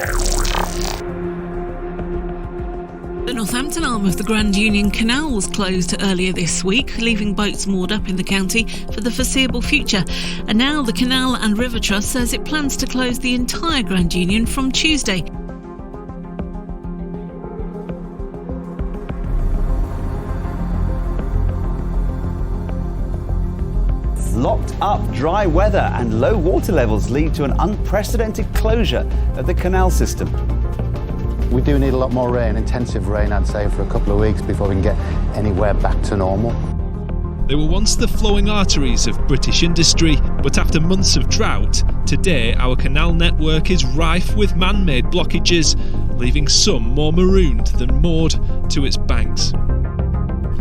The Northampton arm of the Grand Union Canal was closed earlier this week, leaving boats moored up in the county for the foreseeable future. And now the Canal and River Trust says it plans to close the entire Grand Union from Tuesday. Locked up dry weather and low water levels lead to an unprecedented closure of the canal system. We do need a lot more rain, intensive rain, I'd say, for a couple of weeks before we can get anywhere back to normal. They were once the flowing arteries of British industry, but after months of drought, today our canal network is rife with man-made blockages, leaving some more marooned than moored to its banks.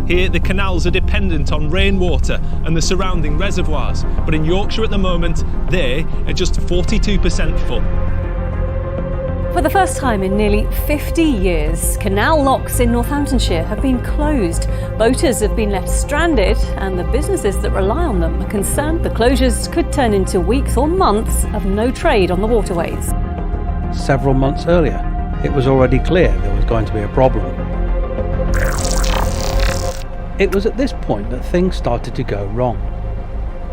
Here, the canals are dependent on rainwater and the surrounding reservoirs, but in Yorkshire at the moment, they are just 42% full. For the first time in nearly 50 years, canal locks in Northamptonshire have been closed. Boaters have been left stranded, and the businesses that rely on them are concerned the closures could turn into weeks or months of no trade on the waterways. Several months earlier, it was already clear there was going to be a problem. It was at this point that things started to go wrong.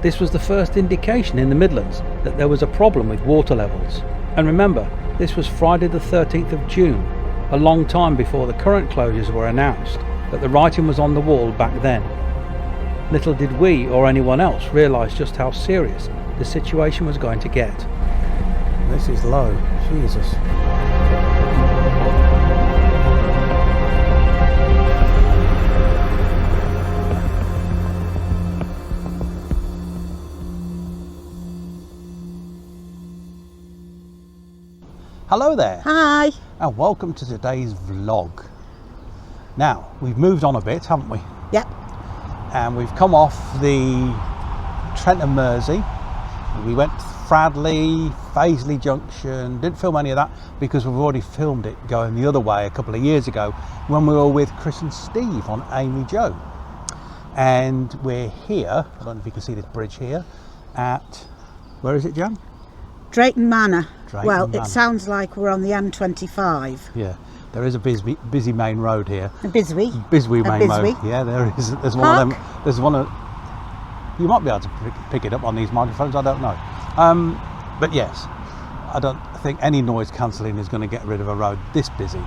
This was the first indication in the Midlands that there was a problem with water levels. And remember, this was Friday the 13th of June, a long time before the current closures were announced, but the writing was on the wall back then. Little did we or anyone else realise just how serious the situation was going to get. This is low, Jesus. Hello there. Hi. And welcome to today's vlog. Now, we've moved on a bit, haven't we? Yep. And we've come off the Trent and Mersey. We went to Fradley, Fazeley Junction. Didn't film any of that because we've already filmed it going the other way a couple of years ago when we were with Chris and Steve on Amy Joe. And we're here, I don't know if you can see this bridge here, at, where is it, Jan? Drayton Manor. Drayton Manor. It sounds like we're on the M25. Yeah, there is a busy main road here. A Biswee. Biswee main Biswee. road. Yeah, there is. There's one of them. There's one of. You might be able to pick it up on these microphones. I don't know. But yes, I don't think any noise cancelling is going to get rid of a road this busy.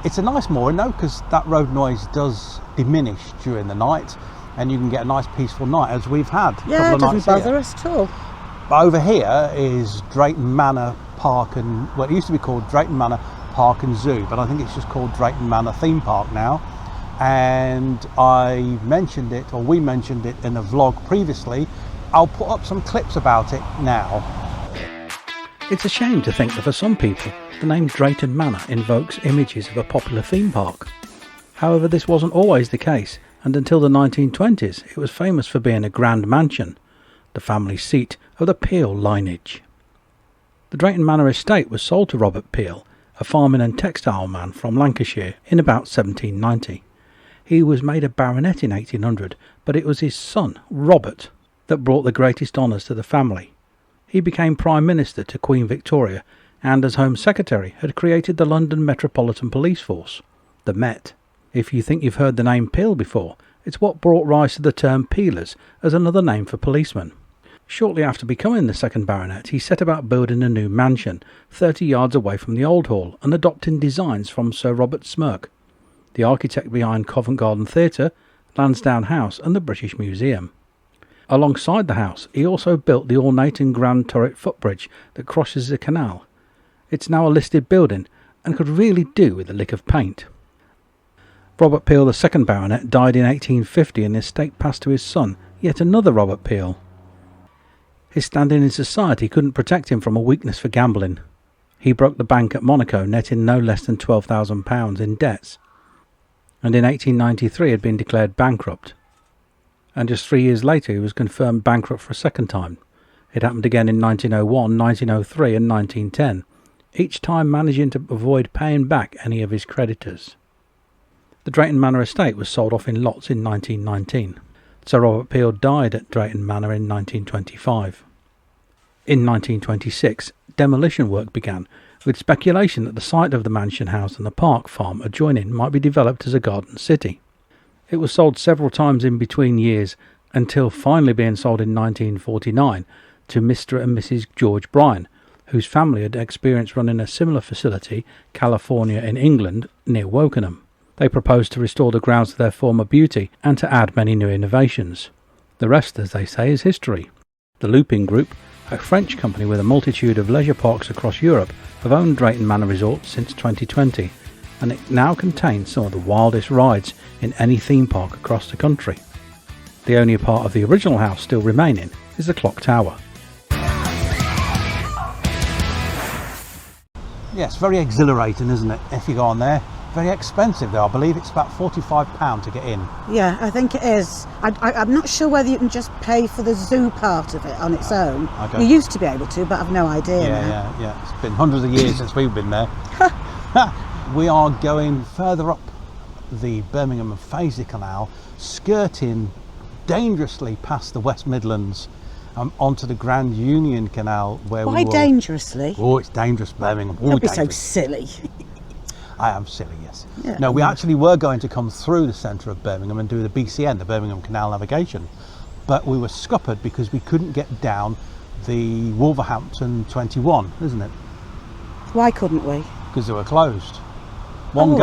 It's a nice mooring though, because that road noise does diminish during the night, and you can get a nice peaceful night as we've had. Yeah, it doesn't bother us at all. But over here is Drayton Manor Park and, well, it used to be called Drayton Manor Park and Zoo, but I think it's just called Drayton Manor Theme Park now. And I mentioned it, or we mentioned it in a vlog previously. I'll put up some clips about it now. It's a shame to think that for some people, the name Drayton Manor invokes images of a popular theme park. However, this wasn't always the case, and until the 1920s, it was famous for being a grand mansion, the family seat of the Peel lineage. The Drayton Manor estate was sold to Robert Peel, a farming and textile man from Lancashire, in about 1790. He was made a baronet in 1800, but it was his son, Robert, that brought the greatest honours to the family. He became Prime Minister to Queen Victoria, and as Home Secretary had created the London Metropolitan Police Force, the Met. If you think you've heard the name Peel before, it's what brought rise to the term peelers as another name for policemen. Shortly after becoming the second baronet, he set about building a new mansion 30 yards away from the old hall and adopting designs from Sir Robert Smirke, the architect behind Covent Garden Theatre, Lansdowne House and the British Museum. Alongside the house, he also built the ornate and grand turret footbridge that crosses the canal. It's now a listed building and could really do with a lick of paint. Robert Peel, the second baronet, died in 1850 and the estate passed to his son, yet another Robert Peel. His standing in society couldn't protect him from a weakness for gambling. He broke the bank at Monaco, netting no less than £12,000 in debts, and in 1893 had been declared bankrupt. And just 3 years later he was confirmed bankrupt for a second time. It happened again in 1901, 1903 and 1910, each time managing to avoid paying back any of his creditors. The Drayton Manor estate was sold off in lots in 1919. Sir Robert Peel died at Drayton Manor in 1925. In 1926, demolition work began, with speculation that the site of the mansion house and the park farm adjoining might be developed as a garden city. It was sold several times in between years until finally being sold in 1949 to Mr. and Mrs. George Bruerne, whose family had experience running a similar facility, California in England, near Wokenham. They proposed to restore the grounds to their former beauty and to add many new innovations. The rest, as they say, is history. The Looping Group, a French company with a multitude of leisure parks across Europe, have owned Drayton Manor Resort since 2020, and it now contains some of the wildest rides in any theme park across the country. The only part of the original house still remaining is the clock tower. Yes, very exhilarating, isn't it, if you go on there? Very expensive though, I believe it's about £45 to get in. Yeah, I think it is. I'm not sure whether you can just pay for the zoo part of it on its own. Okay. You used to be able to, but I've no idea now. Yeah. It's been hundreds of years since we've been there. We are going further up the Birmingham and Fazeley Canal, skirting dangerously past the West Midlands onto the Grand Union Canal. Where Why dangerously? Oh, it's dangerous, Birmingham. Don't be so silly. I am silly, yes. Yeah. No, we actually were going to come through the centre of Birmingham and do the BCN, the Birmingham Canal Navigation, but we were scuppered because we couldn't get down the Wolverhampton 21, isn't it? Why couldn't we? Because they were closed. One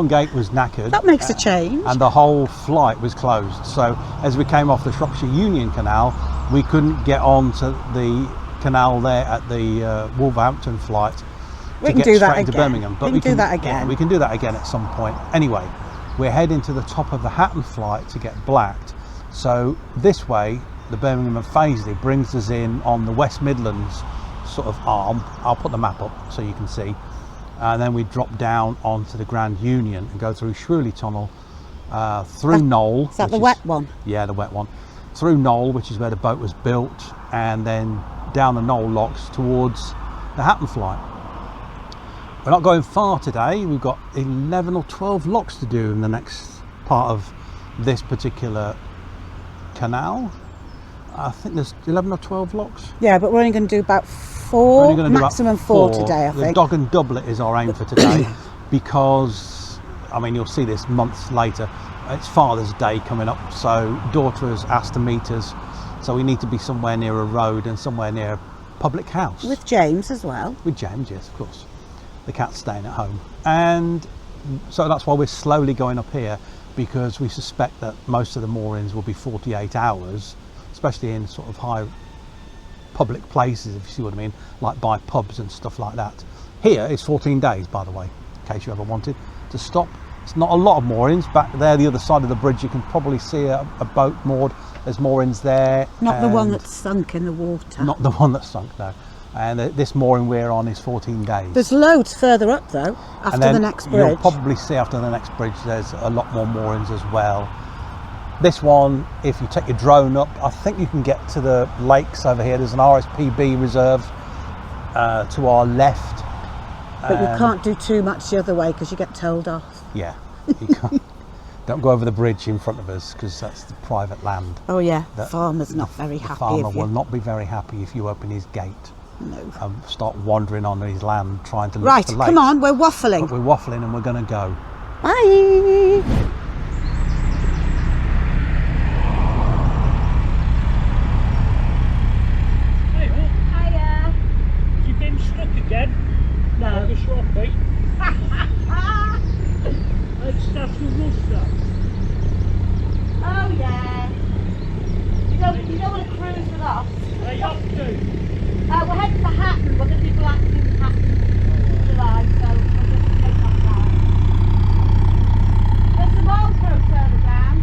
gate was knackered. That makes a change. And the whole flight was closed. So as we came off the Shropshire Union Canal, we couldn't get onto the canal there at the Wolverhampton flight. We can do that again. To Birmingham, but we can do that again. Yeah, we can do that again at some point. Anyway, we're heading to the top of the Hatton flight to get blacked. So this way, the Birmingham and Fazeley brings us in on the West Midlands sort of arm. I'll put the map up so you can see. And then we drop down onto the Grand Union and go through Shrewy Tunnel, through Knoll. Is that the wet one? Yeah, the wet one. Through Knoll, which is where the boat was built, and then down the Knoll locks towards the Hatton flight. We're not going far today. We've got 11 or 12 locks to do in the next part of this particular canal. I think there's 11 or 12 locks. Yeah, but we're only going to do about four, maximum four today, I think. The dog and doublet is our aim for today because, I mean, you'll see this months later. It's Father's Day coming up, so daughter has asked to meet us, so we need to be somewhere near a road and somewhere near a public house. With James as well. With James, yes, of course. The cat's staying at home. And so that's why we're slowly going up here, because we suspect that most of the moorings will be 48 hours, especially in sort of high public places, if you see what I mean, like by pubs and stuff like that. Here it's 14 days, by the way, in case you ever wanted to stop. It's not a lot of moorings. Back there, the other side of the bridge, you can probably see a boat moored. There's moorings there. Not the one that's sunk in the water. Not the one that's sunk, no. And this mooring we're on is 14 days. There's loads further up though, after the next bridge. You'll probably see after the next bridge there's a lot more moorings as well. This one, if you take your drone up, I think you can get to the lakes over here. There's an RSPB reserve to our left. But you can't do too much the other way because you get told off. Yeah, you can't. Don't go over the bridge in front of us because that's the private land. Oh yeah, the farmer's not very happy. The farmer will not be very happy if you open his gate. No. Start wandering on his land trying to look right, for lakes. Come on, we're waffling. But we're waffling and we're going to go. Bye. Hiya. Have you been struck again? No. The Shropshire. That's the rooster. Oh yeah. You don't want to cruise with us. Where you off to? We're heading to Hatton. We're going to be black in Hatton in July, so we'll just take that down. There's some old coast further down.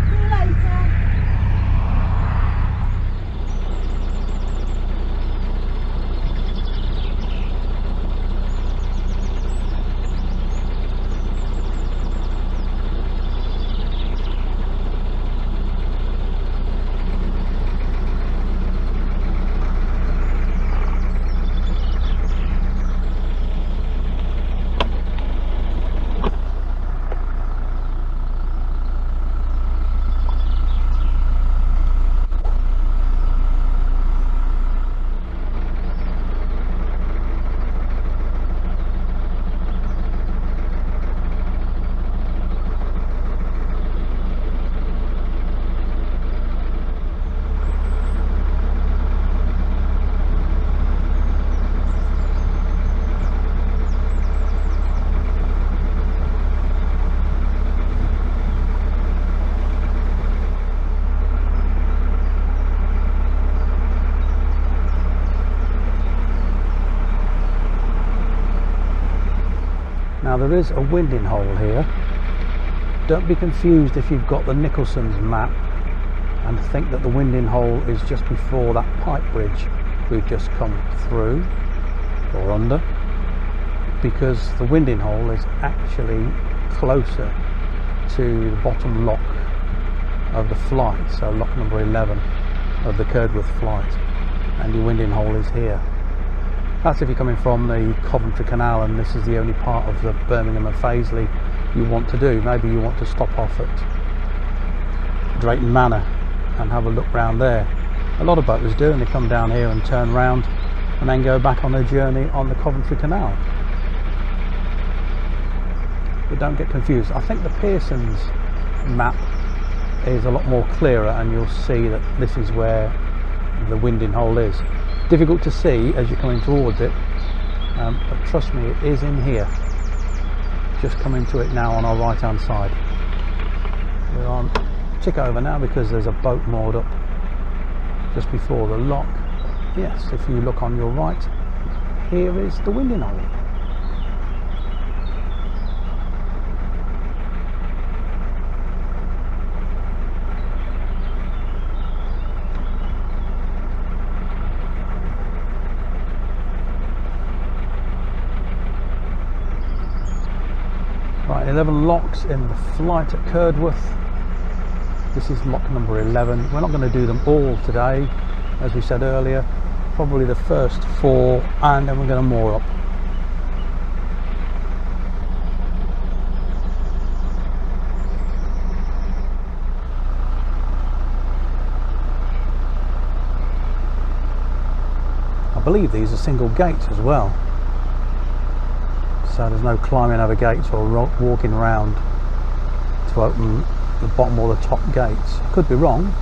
See you later. there is a winding hole here. Don't be confused if you've got the Nicholson's map and think that the winding hole is just before that pipe bridge we've just come through or under, because the winding hole is actually closer to the bottom lock of the flight, so lock number 11 of the Curdworth flight, and your winding hole is here. That's if you're coming from the Coventry Canal and this is the only part of the Birmingham and Fazeley you want to do. Maybe you want to stop off at Drayton Manor and have a look round there. A lot of boaters do, and they come down here and turn round and then go back on their journey on the Coventry Canal. But don't get confused. I think the Pearson's map is a lot more clearer, and you'll see that this is where the winding hole is. Difficult to see as you're coming towards it, but trust me, it is in here. Just coming to it now on our right hand side. We're on tick over now because there's a boat moored up just before the lock. Yes, if you look on your right, here is the winding hole. Right, 11 locks in the flight at Curdworth. This is lock number 11. We're not going to do them all today, as we said earlier. Probably the first 4, and then we're going to moor up. I believe these are single gates as well, so there's no climbing over gates or walking around to open the bottom or the top gates. Could be wrong.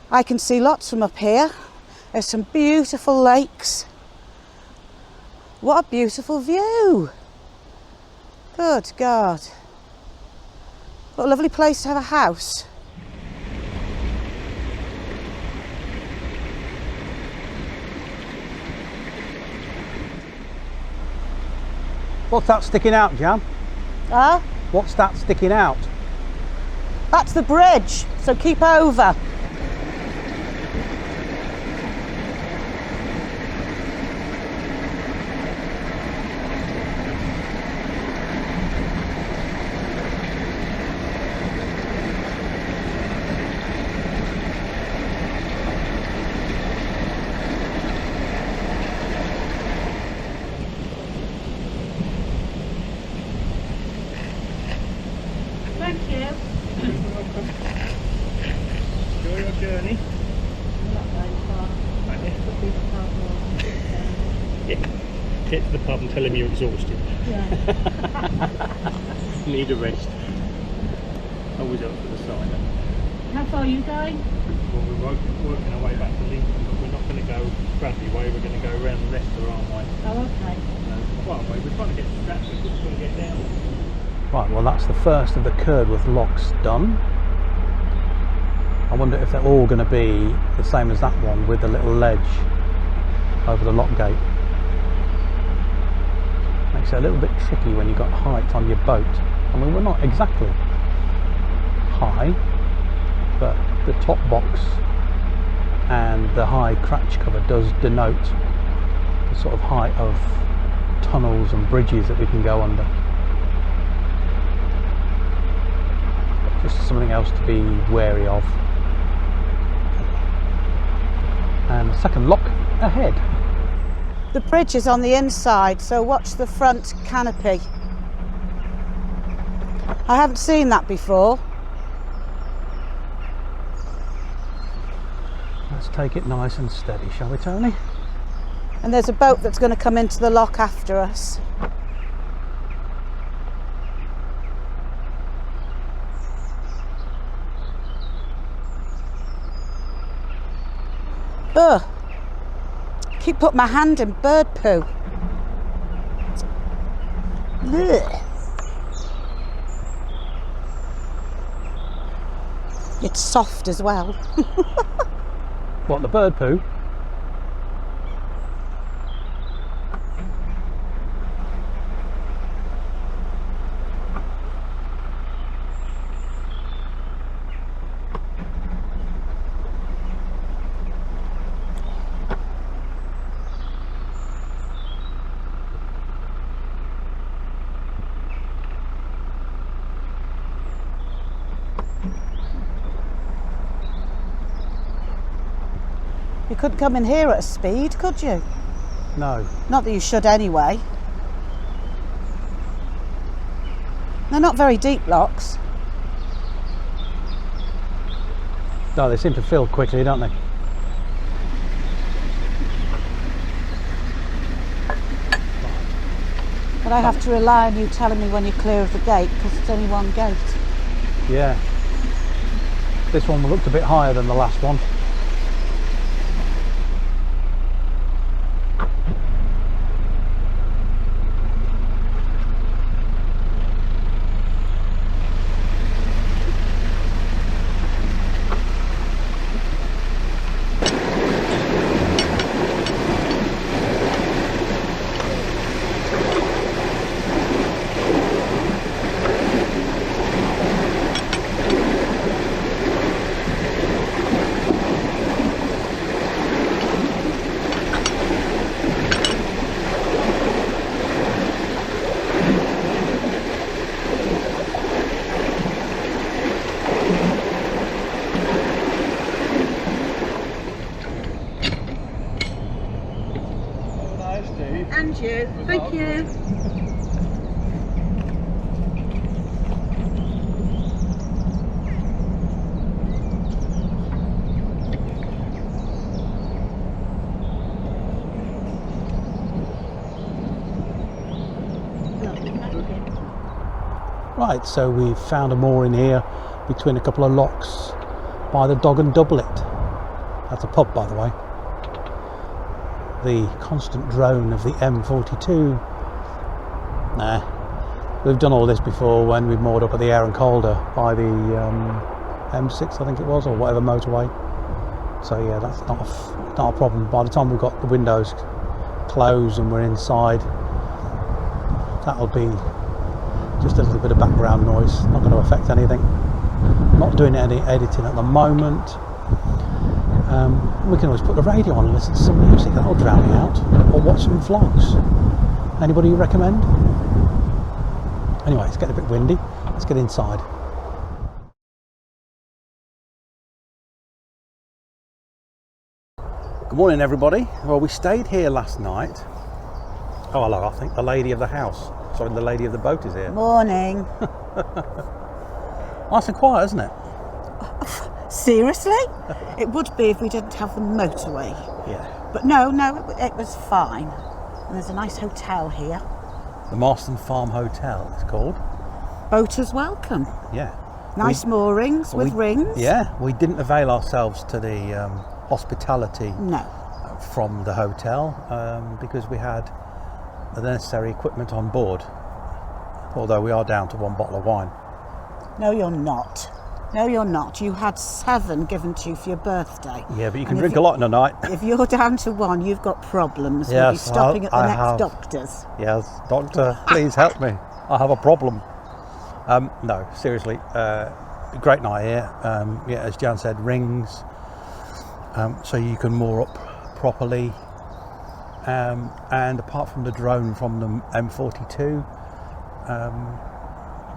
I can see lots from up here. There's some beautiful lakes. What a beautiful view. Good God. What a lovely place to have a house. What's that sticking out, Jan? Huh? What's that sticking out? That's the bridge, so keep over. Thank you. You're welcome. Enjoy your journey. Not very far. Yeah. Get to the pub and tell him you're exhausted. Yeah. Need a rest. Always up for the cider. How far are you going? Well, we're working our way back to Lincoln, but we're not going to go Bradley way, we're going to go round Leicester Arm way. Oh, okay. Well, we're trying to get to Stratford, we're just going to get down. Right, well that's the first of the Curdworth locks done. I wonder if they're all going to be the same as that one with the little ledge over the lock gate. Makes it a little bit tricky when you've got height on your boat. I mean, we're not exactly high, but the top box and the high cratch cover does denote the sort of height of tunnels and bridges that we can go under. Just something else to be wary of. And the second lock ahead. The bridge is on the inside, so watch the front canopy. I haven't seen that before. Let's take it nice and steady, shall we, Tony? And there's a boat that's going to come into the lock after us. Ugh. Keep putting my hand in bird poo. Ugh. It's soft as well. What, the bird poo? You couldn't come in here at a speed, could you? No. Not that you should anyway. They're not very deep locks. No, they seem to fill quickly, don't they? But I have to rely on you telling me when you're clear of the gate, because it's only one gate. Yeah. This one looked a bit higher than the last one. And you. Thank you. Right, so we've found a mooring here between a couple of locks by the Dog and Doublet. That's a pub, by the way. The constant drone of the M42. Nah, we've done all this before when we moored up at the Air and Calder by the M6, I think it was, or whatever motorway. So yeah, that's not a problem. By the time we've got the windows closed and we're inside, that'll be just a little bit of background noise, not going to affect anything. Not doing any editing at the moment. We can always put the radio on and listen to some music, that'll drown me out, or watch some vlogs. Anybody you recommend? Anyway, it's getting a bit windy, let's get inside. Good morning everybody. Well, we stayed here last night. Oh hello, I think the lady of the house, sorry, the lady of the boat is here. Morning. Nice and quiet, isn't it? Seriously? It would be if we didn't have the motorway. Yeah. But no, it was fine. And there's a nice hotel here. The Marston Farm Hotel, it's called. Boaters welcome. Yeah. Nice moorings with rings. Yeah, we didn't avail ourselves to the hospitality No. from the hotel because we had the necessary equipment on board. Although we are down to one bottle of wine. No, you're not. No, you're not. You had 7 given to you for your birthday. Yeah, but you can drink a lot in a night. If you're down to 1, you've got problems. We'll be Yes, stopping at the I next have. doctor's. Yes, doctor, please help me. I have a problem. No, seriously, great night here. Yeah, as Jan said, rings, so you can moor up properly. And apart from the drone from the M42,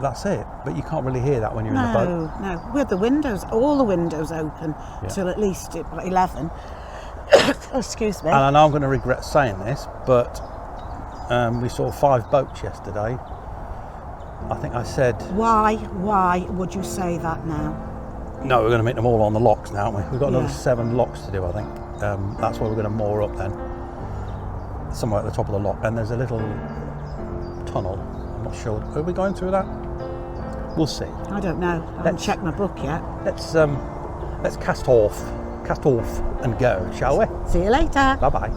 that's it. But you can't really hear that when you're in the boat. No, with the windows, all the windows open till at least 11. Oh, excuse me. And I know I'm going to regret saying this, but we saw 5 boats yesterday. I think I said... Why would you say that now? No, we're going to make them all on the locks now, aren't we? We've got another 7 locks to do, I think. That's where we're going to moor up then. Somewhere at the top of the lock. And there's a little tunnel. I'm not sure. Are we going through that? We'll see. I don't know. I haven't checked my book yet. Let's cast off and go, shall we? See you later. Bye-bye.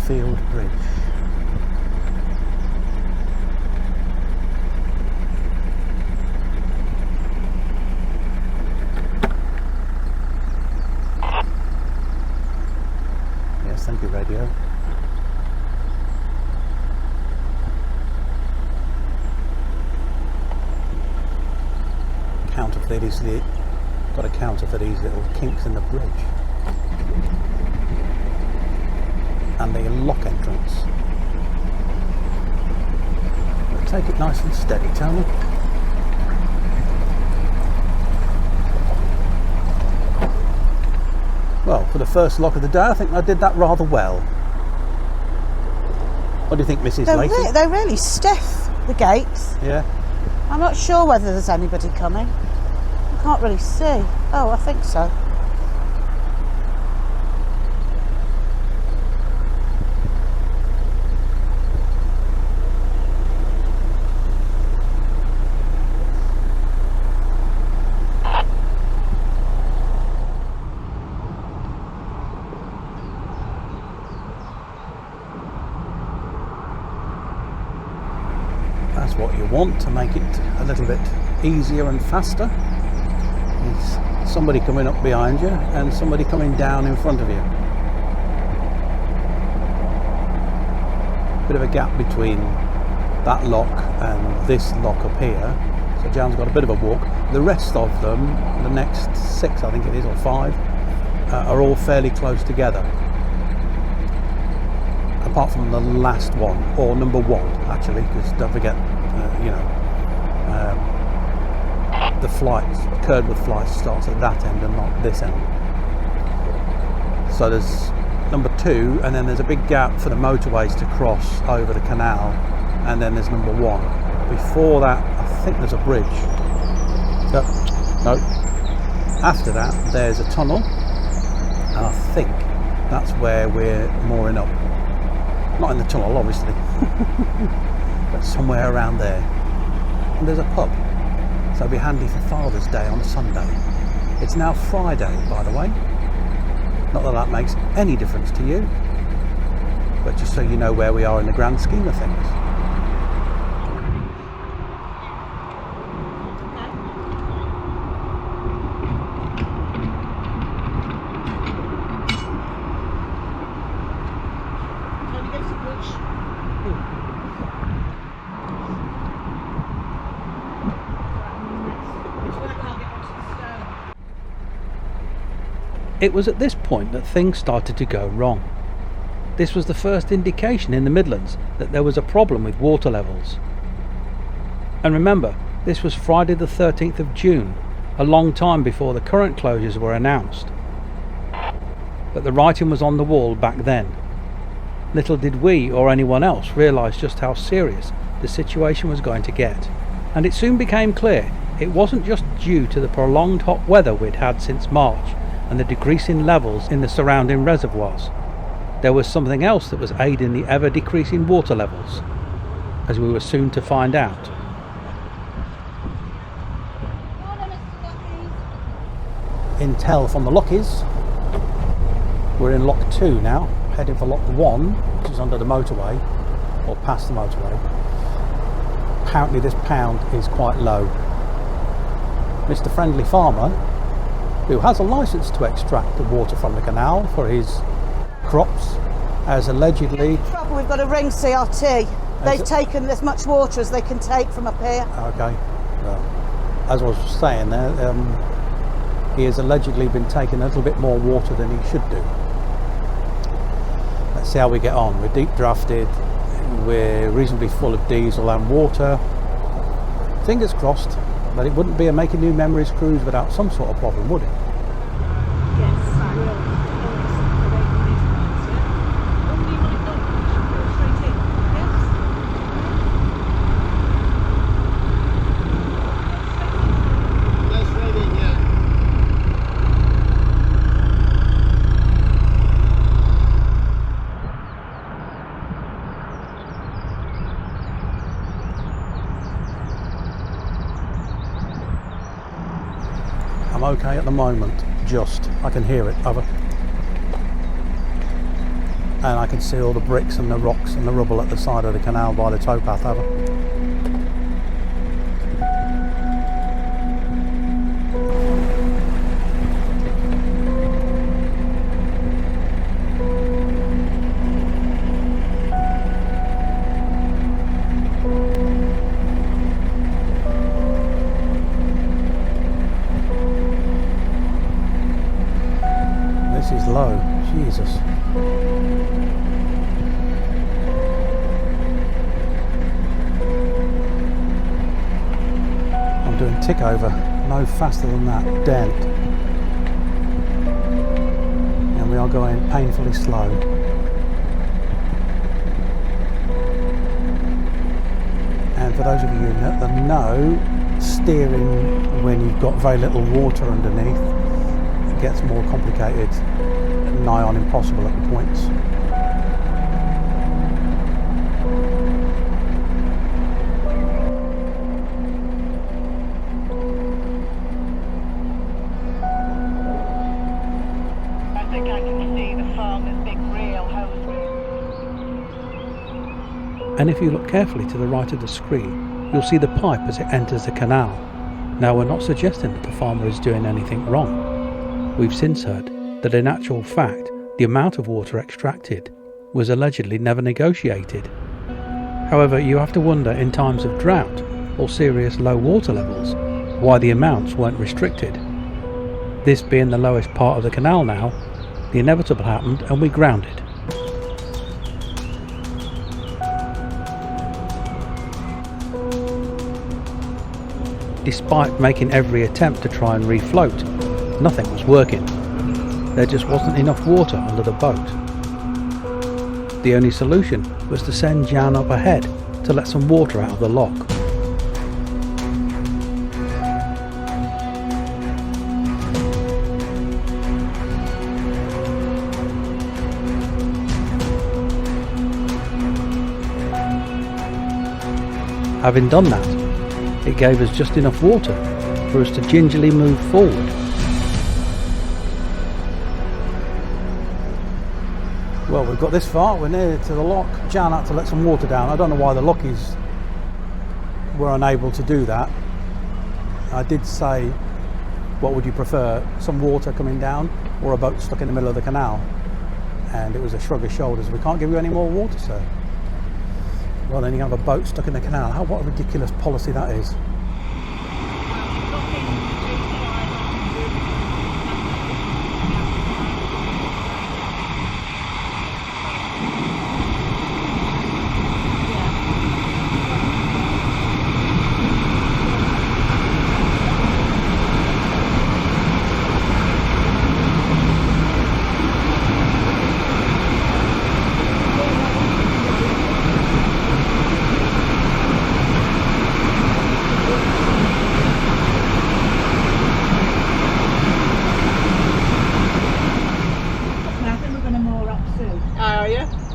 Field Bridge. Yes, thank you, radio. Counterfeit is got to counterfeit these little kinks in the bridge and the lock entrance. But take it nice and steady, Tony. Well, for the first lock of the day, I think I did that rather well. What do you think, Mrs. Lacey? They're really stiff, the gates. Yeah. I'm not sure whether there's anybody coming. I can't really see. Oh, I think so. That's what you want to make it a little bit easier and faster. Is somebody coming up behind you and somebody coming down in front of you. Bit of a gap between that lock and this lock up here, so Jan's got a bit of a walk. The rest of them, the next 6 I think it is, or 5, are all fairly close together, apart from the last one, or number 1 actually, because don't forget the flights, Curdworth flight starts at that end and not this end. So there's number 2, and then there's a big gap for the motorways to cross over the canal, and then there's number 1. Before that, I think there's a bridge. No. After that, there's a tunnel, and I think that's where we're mooring up. Not in the tunnel, obviously, but somewhere around there. And there's a pub, so it'll be handy for Father's Day on a Sunday. It's now Friday, by the way. Not that that makes any difference to you, but just so you know where we are in the grand scheme of things. It was at this point that things started to go wrong. This was the first indication in the Midlands that there was a problem with water levels. And remember, this was Friday the 13th of June, a long time before the current closures were announced. But the writing was on the wall back then. Little did we or anyone else realise just how serious the situation was going to get. And it soon became clear it wasn't just due to the prolonged hot weather we'd had since March and the decreasing levels in the surrounding reservoirs. There was something else that was aiding the ever decreasing water levels, as we were soon to find out. Intel from the Lockies. We're in Lock 2 now, heading for Lock 1, which is under the motorway, or past the motorway. Apparently this pound is quite low. Mr. Friendly Farmer, who has a licence to extract the water from the canal for his crops, has allegedly... Trouble, we've got to ring CRT. They've taken as much water as they can take from up here. Okay. Well, as I was saying there, he has allegedly been taking a little bit more water than he should do. Let's see how we get on. We're deep drafted, we're reasonably full of diesel and water. Fingers crossed. But it wouldn't be a Making New Memories cruise without some sort of problem, would it? I'm okay at the moment, just. I can hear it. And I can see all the bricks and the rocks and the rubble at the side of the canal by the towpath over. This is low, Jesus. I'm doing tick over, no faster than that dent. And we are going painfully slow. And for those of you that know, steering when you've got very little water underneath, it gets more complicated, nigh on impossible at points. I think I can see the farmer's big reel hose. And if you look carefully to the right of the screen, you'll see the pipe as it enters the canal. Now, we're not suggesting that the farmer is doing anything wrong. We've since heard that in actual fact, the amount of water extracted was allegedly never negotiated. However, you have to wonder in times of drought or serious low water levels why the amounts weren't restricted. This being the lowest part of the canal now, the inevitable happened and we grounded. Despite making every attempt to try and refloat, nothing was working. There just wasn't enough water under the boat. The only solution was to send Jan up ahead to let some water out of the lock. Having done that, it gave us just enough water for us to gingerly move forward. Well, we've got this far, we're near to the lock. Jan had to let some water down. I don't know why the lockies were unable to do that. I did say, what would you prefer, some water coming down or a boat stuck in the middle of the canal? And it was a shrug of shoulders. We can't give you any more water, sir. Well, then you have a boat stuck in the canal. What a ridiculous policy that is.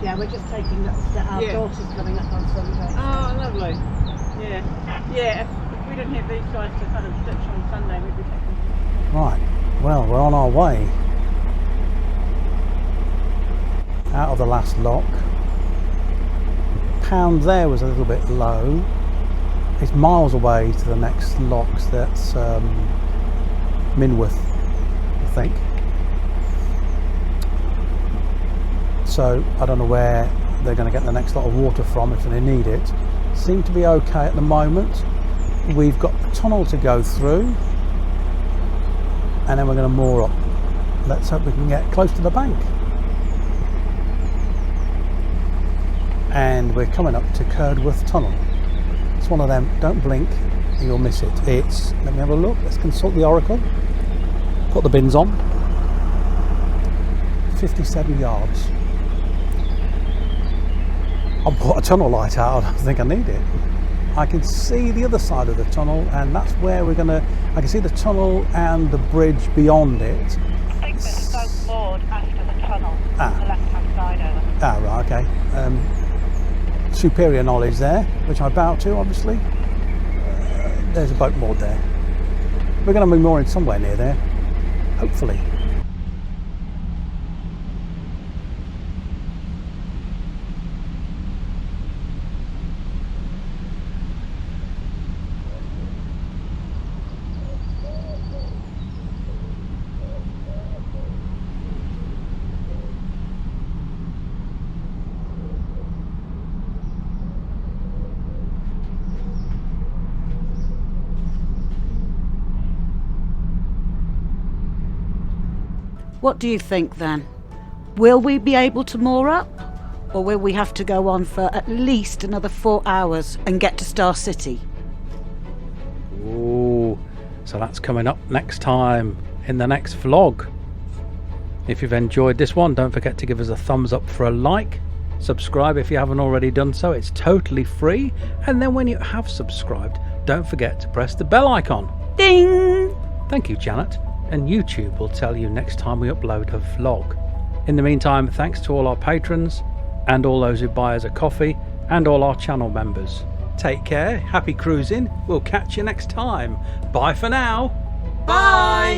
Yeah, we're just taking that our daughter's coming up on Sunday. Oh, lovely. Yeah, if we didn't have these guys to kind of ditch on Sunday, we'd be taking. Right, well, we're on our way out of the last lock. Pound there was a little bit low. It's miles away to the next locks. That's Minworth, I think. So I don't know where they're going to get the next lot of water from if they need it. Seem to be okay at the moment. We've got the tunnel to go through and then we're going to moor up. Let's hope we can get close to the bank. And we're coming up to Curdworth Tunnel. It's one of them, don't blink, you'll miss it. It's, let me have a look, let's consult the oracle. Put the bins on. 57 yards. I'll put a tunnel light out, I don't think I need it. I can see the other side of the tunnel and that's where we're gonna, I can see the tunnel and the bridge beyond it. I think there's Stoke Bruerne after the tunnel, on the left hand side over. Right, okay. Superior knowledge there, which I bow to obviously. There's a boat moored there. We're gonna be mooring somewhere near there, hopefully. What do you think then? Will we be able to moor up? Or will we have to go on for at least another 4 hours and get to Star City? Ooh, so that's coming up next time in the next vlog. If you've enjoyed this one, don't forget to give us a thumbs up for a like. Subscribe if you haven't already done so, it's totally free. And then when you have subscribed, don't forget to press the bell icon. Ding! Thank you, Janet. And YouTube will tell you next time we upload a vlog. In the meantime, thanks to all our patrons and all those who buy us a coffee and all our channel members. Take care, happy cruising, we'll catch you next time. Bye for now. Bye!